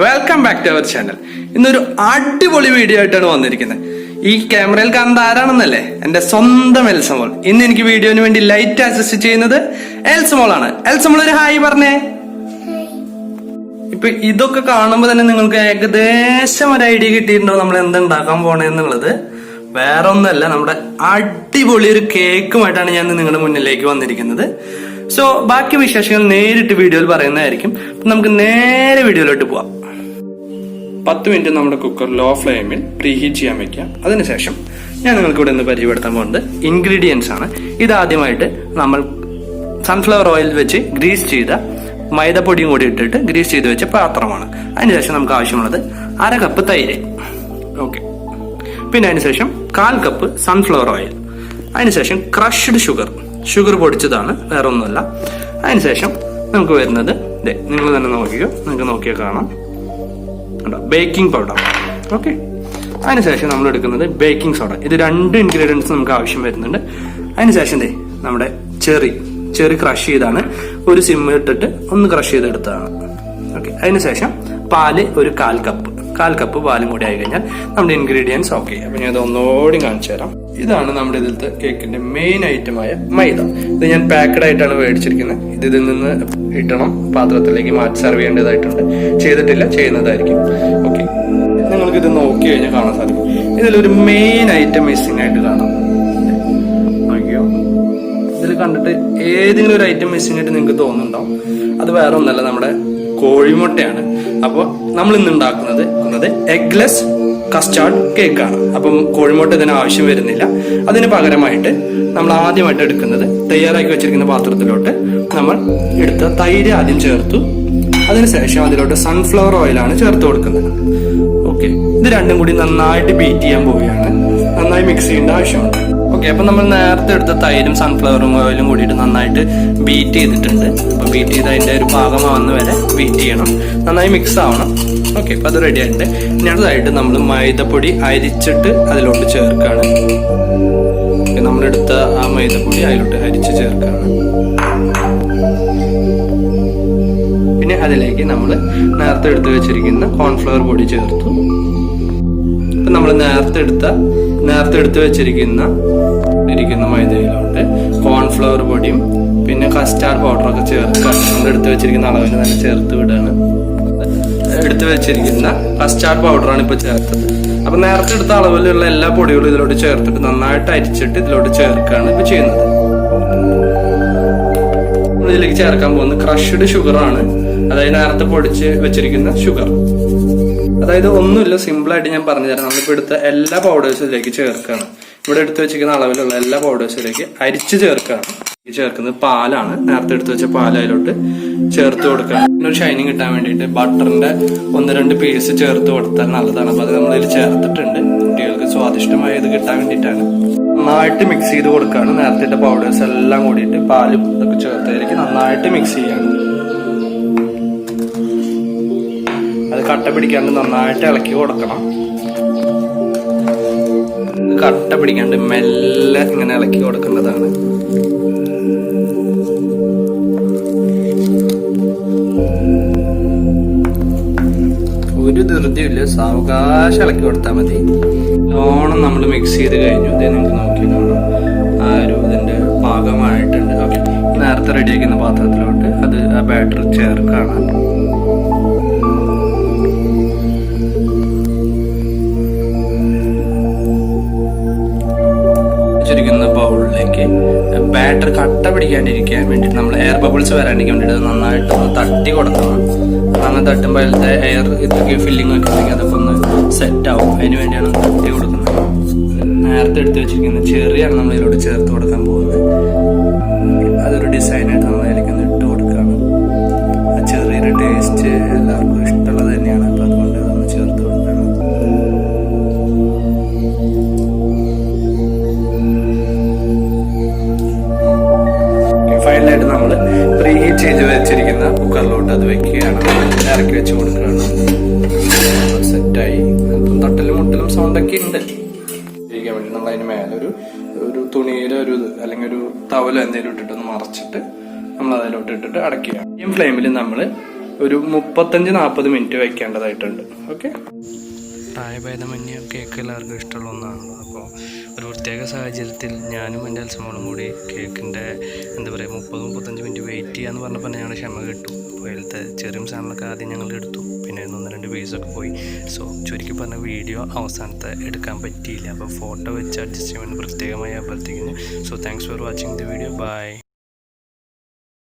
Welcome back to our channel. ഇന്നൊരു അടിപൊളി video ആയിട്ടാണ് വന്നിരിക്കുന്നത്. ഈ ക്യാമറയിൽ കാണുന്നത് ആരാണെന്നല്ലേ? എന്റെ സ്വന്തം എൽസമോൾ. ഇന്ന് എനിക്ക് വീഡിയോന് വേണ്ടി ലൈറ്റ് അസിസ്റ്റ് ചെയ്യുന്നത് എൽസമോളാണ്. എൽസമോൾ ഒരു ഹായ് പറഞ്ഞേ. ഇപ്പൊ ഇതൊക്കെ കാണുമ്പോ തന്നെ നിങ്ങൾക്ക് ഏകദേശം ഒരു ഐഡിയ കിട്ടിയിട്ടുണ്ടോ നമ്മൾ എന്തുണ്ടാക്കാൻ പോണേന്നുള്ളത്. വേറെ ഒന്നല്ല, നമ്മുടെ അടിപൊളി ഒരു കേക്കുമായിട്ടാണ് ഞാൻ നിങ്ങളുടെ മുന്നിലേക്ക് വന്നിരിക്കുന്നത്. സോ ബാക്കി വിശേഷങ്ങൾ നേരിട്ട് വീഡിയോയിൽ പറയുന്നതായിരിക്കും. നമുക്ക് നേരെ വീഡിയോയിലോട്ട് പോവാം. 10 മിനിറ്റ് നമ്മുടെ കുക്കർ ലോ ഫ്ലെയിമിൽ പ്രീഹീറ്റ് ചെയ്യാൻ വെക്കാം. അതിനുശേഷം ഞാൻ നിങ്ങൾക്ക് ഇവിടെ നിന്ന് പരിചയപ്പെടുത്താൻ പോകുന്നത് ഇൻഗ്രീഡിയൻസ് ആണ്. ഇതാദ്യമായിട്ട് നമ്മൾ സൺഫ്ലവർ ഓയിൽ വെച്ച് ഗ്രീസ് ചെയ്ത മൈദപ്പൊടിയും കൂടി ഇട്ടിട്ട് ഗ്രീസ് ചെയ്ത് വെച്ച പാത്രമാണ്. അതിനുശേഷം നമുക്ക് ആവശ്യമുള്ളത് 1/2 കപ്പ് തൈര്. ഓക്കെ. പിന്നെ അതിനുശേഷം 1/4 കപ്പ് സൺഫ്ലവർ ഓയിൽ. അതിനുശേഷം ക്രഷ്ഡ് ഷുഗർ പൊടിച്ചതാണ്, വേറെ ഒന്നുമല്ല. അതിനുശേഷം നമുക്ക് വരുന്നത് നിങ്ങൾ തന്നെ നോക്കിയോ, നിങ്ങൾക്ക് നോക്കിയാൽ കാണാം, ബേക്കിംഗ് പൗഡർ. ഓക്കെ. അതിനുശേഷം നമ്മൾ എടുക്കുന്നത് ബേക്കിംഗ് സോഡ. ഇത് 2 ഇൻഗ്രീഡിയൻസ് നമുക്ക് ആവശ്യം വരുന്നുണ്ട്. അതിനുശേഷം നമ്മുടെ ചെറി ക്രഷ് ചെയ്താണ്, ഒരു സിമ്മ് ഇട്ടിട്ട് ഒന്ന് ക്രഷ് ചെയ്തെടുത്തതാണ്. ഓക്കെ. അതിനുശേഷം പാല് ഒരു 1/4 കപ്പ് പാലും കൂടി ആയി കഴിഞ്ഞാൽ നമ്മുടെ ഇൻഗ്രീഡിയൻസ് ഓക്കെ. അപ്പൊ ഞാൻ ഇത് ഒന്നുകൂടി കാണിച്ചു തരാം. ഇതാണ് നമ്മുടെ ഇതിലത്തെ കേക്കിന്റെ മെയിൻ ഐറ്റമായ മൈദ. ഇത് ഞാൻ പാക്കഡ് ആയിട്ടാണ് മേടിച്ചിരിക്കുന്നത്. ഇതിൽ നിന്ന് ഇട്ടണം, പാത്രത്തിലേക്ക് മാറ്റി സെർവ് ചെയ്യേണ്ടതായിട്ടുണ്ട്. ചെയ്തിട്ടില്ല, ചെയ്യുന്നതായിരിക്കും. ഓക്കെ. നിങ്ങൾക്ക് ഇത് നോക്കി കഴിഞ്ഞാൽ കാണാൻ സാധിക്കും. ഇതിലൊരു മെയിൻ ഐറ്റം മിസ്സിംഗ് ആയിട്ട് കാണാം. നോക്കിയോ, ഇതിൽ കണ്ടിട്ട് ഏതെങ്കിലും ഒരു ഐറ്റം മിസ്സിംഗ് ആയിട്ട് നിങ്ങൾക്ക് തോന്നുന്നുണ്ടാവും. അത് വേറെ ഒന്നല്ല, നമ്മുടെ കോഴിമുട്ടയാണ്. അപ്പോൾ നമ്മൾ ഇന്ന് ഉണ്ടാക്കുന്നത് എഗ്ലെസ് കസ്റ്റാർഡ് കേക്കാണ്. അപ്പം കോഴിമുട്ട ഇതിന് ആവശ്യം വരുന്നില്ല. അതിന് പകരമായിട്ട് നമ്മൾ ആദ്യമായിട്ട് എടുക്കുന്നത് തയ്യാറാക്കി വെച്ചിരിക്കുന്ന പാത്രത്തിലോട്ട് നമ്മൾ എടുത്ത തൈര് ആദ്യം ചേർത്തു. അതിനുശേഷം അതിലോട്ട് സൺഫ്ലവർ ഓയിലാണ് ചേർത്ത് കൊടുക്കുന്നത്. ഓക്കെ. ഇത് രണ്ടും കൂടി നന്നായിട്ട് ബീറ്റ് ചെയ്യാൻ പോവുകയാണ്. നന്നായി മിക്സ് ചെയ്യേണ്ട ആവശ്യമുണ്ട്. ഓക്കെ. അപ്പൊ നമ്മൾ നേരത്തെ എടുത്ത തൈരും സൺഫ്ലവർ ഓയിലും കൂടിയിട്ട് നന്നായിട്ട് ബീറ്റ് ചെയ്തിട്ടുണ്ട്. അപ്പൊ ബീറ്റ് ചെയ്ത് അതിന്റെ ഒരു പാകമാവുന്ന വരെ ബീറ്റ് ചെയ്യണം, നന്നായി മിക്സ് ആവണം. ഓക്കെ. അപ്പൊ അത് റെഡി ആയിട്ടുണ്ട്. ഇനി അടുത്തതായിട്ട് നമ്മൾ മൈദപ്പൊടി അരിച്ചിട്ട് അതിലോട്ട് ചേർക്കാണ്. നമ്മളെടുത്ത ആ മൈദപ്പൊടി അതിലോട്ട് അരിച്ച് ചേർക്കാണ്. പിന്നെ അതിലേക്ക് നമ്മൾ നേരത്തെ എടുത്ത് വെച്ചിരിക്കുന്ന കോൺഫ്ലവർ പൊടി ചേർത്തു. ഇപ്പൊ നമ്മൾ നേരത്തെ എടുത്ത് വെച്ചിരിക്കുന്ന മൈദയിലോട്ട് കോൺഫ്ലവർ പൊടിയും പിന്നെ കസ്റ്റാർഡ് പൗഡറൊക്കെ ചേർക്കുക. നമ്മൾ എടുത്ത് വെച്ചിരിക്കുന്ന അളവിന് തന്നെ ചേർത്ത് വിടുകയാണ്. എടുത്ത് വെച്ചിരിക്കുന്ന കസ്റ്റാർഡ് പൗഡറാണ് ഇപ്പൊ ചേർത്തത്. അപ്പൊ നേരത്തെ എടുത്ത അളവിലുള്ള എല്ലാ പൊടികളും ഇതിലോട്ട് ചേർത്തിട്ട് നന്നായിട്ട് അരിച്ചിട്ട് ഇതിലോട്ട് ചേർക്കുകയാണ് ഇപ്പൊ ചെയ്യുന്നത്. ഇതിലേക്ക് ചേർക്കാൻ പോകുന്നത് ക്രഷ്ഡ് ഷുഗറാണ്. അതായത് നേരത്തെ പൊടിച്ച് വെച്ചിരിക്കുന്ന ഷുഗർ. അതായത് ഒന്നുമില്ല, സിമ്പിൾ ആയിട്ട് ഞാൻ പറഞ്ഞു തരാം. നമ്മളിപ്പോ എടുത്ത എല്ലാ പൗഡേഴ്സും ഇതിലേക്ക് ചേർക്കുകയാണ്. ഇവിടെ എടുത്ത് വെച്ചിരിക്കുന്ന അളവിലുള്ള എല്ലാ പൗഡേഴ്സിലേക്ക് അരിച്ച് ചേർക്കുകയാണ്. ചേർക്കുന്നത് പാലാണ്. നേരത്തെ എടുത്ത് വെച്ച പാൽ അതിലോട്ട് ചേർത്ത് കൊടുക്കുകയാണ്. പിന്നെ ഒരു ഷൈനിങ് കിട്ടാൻ വേണ്ടിയിട്ട് ബട്ടറിന്റെ 1-2 പീസ് ചേർത്ത് കൊടുത്താൽ നല്ലതാണ്. അപ്പൊ അത് നമ്മളിതിൽ ചേർത്തിട്ടുണ്ട്. കുട്ടികൾക്ക് സ്വാദിഷ്ടമായ ഇത് കിട്ടാൻ വേണ്ടിയിട്ടാണ്. നന്നായിട്ട് മിക്സ് ചെയ്ത് കൊടുക്കുകയാണ്. നേരത്തെ ഇട്ട പൗഡേഴ്സ് എല്ലാം കൂടിയിട്ട് പാലും ഇതൊക്കെ ചേർത്തതിലേക്ക് നന്നായിട്ട് മിക്സ് ചെയ്യാണ്. അത് കട്ട പിടിക്കാണ്ട് നന്നായിട്ട് ഇളക്കി കൊടുക്കണം. കട്ട പിടിക്കാണ്ട് മെല്ലെ ഇങ്ങനെ ഇളക്കി കൊടുക്കേണ്ടതാണ്. ഒരു ധൃതിയില്ല, സാവകാശം ഇളക്കി കൊടുത്താൽ മതി. ലോണം നമ്മൾ മിക്സ് ചെയ്ത് കഴിഞ്ഞു. ഇത് നിങ്ങൾക്ക് നോക്കി കാണാം, ആ ഒരു ഇതിന്റെ പാകമായിട്ടുണ്ട്. ഓക്കെ. നേരത്തെ റെഡിയാക്കുന്ന പാത്രത്തിലോട്ട് ആ ബാറ്റർ ചേർക്കാണ്. ബൗളിലേക്ക് ബാറ്റർ കട്ട പിടിക്കാണ്ടിരിക്കാൻ വേണ്ടിയിട്ട് നമ്മൾ എയർ ബബിൾസ് വരാണ്ടിരിക്കാൻ വേണ്ടിയിട്ട് നന്നായിട്ട് ഒന്ന് തട്ടി കൊടുക്കണം. അങ്ങനെ തട്ടുമ്പോൾ അതിലത്തെ എയർ ഇതൊക്കെ ഫില്ലിംഗ് ഒക്കെ ഉണ്ടെങ്കിൽ അതൊക്കെ ഒന്ന് സെറ്റ് ആവും. അതിന് വേണ്ടിയാണ് തട്ടി കൊടുക്കുന്നത്. നേരത്തെ എടുത്ത് വെച്ചിരിക്കുന്ന ചെറിയാണ് നമ്മൾ ഇതിലോട്ട് ചേർത്ത് കൊടുക്കാൻ പോകുന്നത്. അതൊരു ഡിസൈനായിട്ട് നമ്മൾ അതിലേക്ക് ഒന്ന് ഇട്ട് കൊടുക്കുകയാണ്. ആ ചെറിയൊരു ടേസ്റ്റ് എല്ലാവർക്കും ഇഷ്ടമുള്ളത് തന്നെയാണ്. അപ്പം അതുകൊണ്ട് അതൊന്ന് ചേർത്ത് കൊടുക്കണം. ഫൈനലായിട്ട് നമ്മൾ പ്രീഹീറ്റ് ചെയ്ത് വെച്ചിരിക്കുന്ന കുക്കറിലോട്ട് അത് വെക്കുകയാണ്. ഇറക്കി വെച്ച് കൊടുക്കുകയാണ്. സെറ്റായി. അപ്പം തട്ടലും മുട്ടലും സൗണ്ടൊക്കെ ഉണ്ട്. ഇരിക്കാൻ വേണ്ടി നമ്മൾ അതിന് മേലെ ഒരു തുണിയിലോ അല്ലെങ്കിൽ ഒരു തവലോ എന്തെങ്കിലും ഇട്ടിട്ടൊന്ന് മറച്ചിട്ട് നമ്മൾ അതിലോട്ട് ഇട്ടിട്ട് അടയ്ക്കുക. ഈ ഫ്ലെയിമിൽ നമ്മൾ ഒരു 35-40 മിനിറ്റ് വെക്കേണ്ടതായിട്ടുണ്ട്. ഓക്കെ, പ്രായഭേദമന്യേ കേക്ക് എല്ലാവർക്കും ഇഷ്ടമുള്ള ഒന്നാണല്ലോ. അപ്പോൾ ഒരു പ്രത്യേക സാഹചര്യത്തിൽ ഞാനും എൻ്റെ അൽസമോളും കൂടി കേക്കിൻ്റെ 30-35 മിനിറ്റ് വെയിറ്റ് ചെയ്യാന്ന് പറഞ്ഞപ്പോൾ ഞങ്ങൾ ക്ഷമ കിട്ടും. അപ്പോൾ അതിലത്തെ ചെറിയ സാധനങ്ങളൊക്കെ ആദ്യം ഞങ്ങൾ എടുത്തു, പിന്നെ 1-2 പീസൊക്കെ പോയി. സോ ചുരുക്കി പറഞ്ഞ വീഡിയോ അവസാനത്തെ എടുക്കാൻ പറ്റിയില്ല. അപ്പോൾ ഫോട്ടോ വെച്ച് അഡ്ജസ്റ്റ് ചെയ്യാൻ പ്രത്യേകമായി അഭ്യർത്ഥിക്കുന്നു. So thanks for watching the video. By.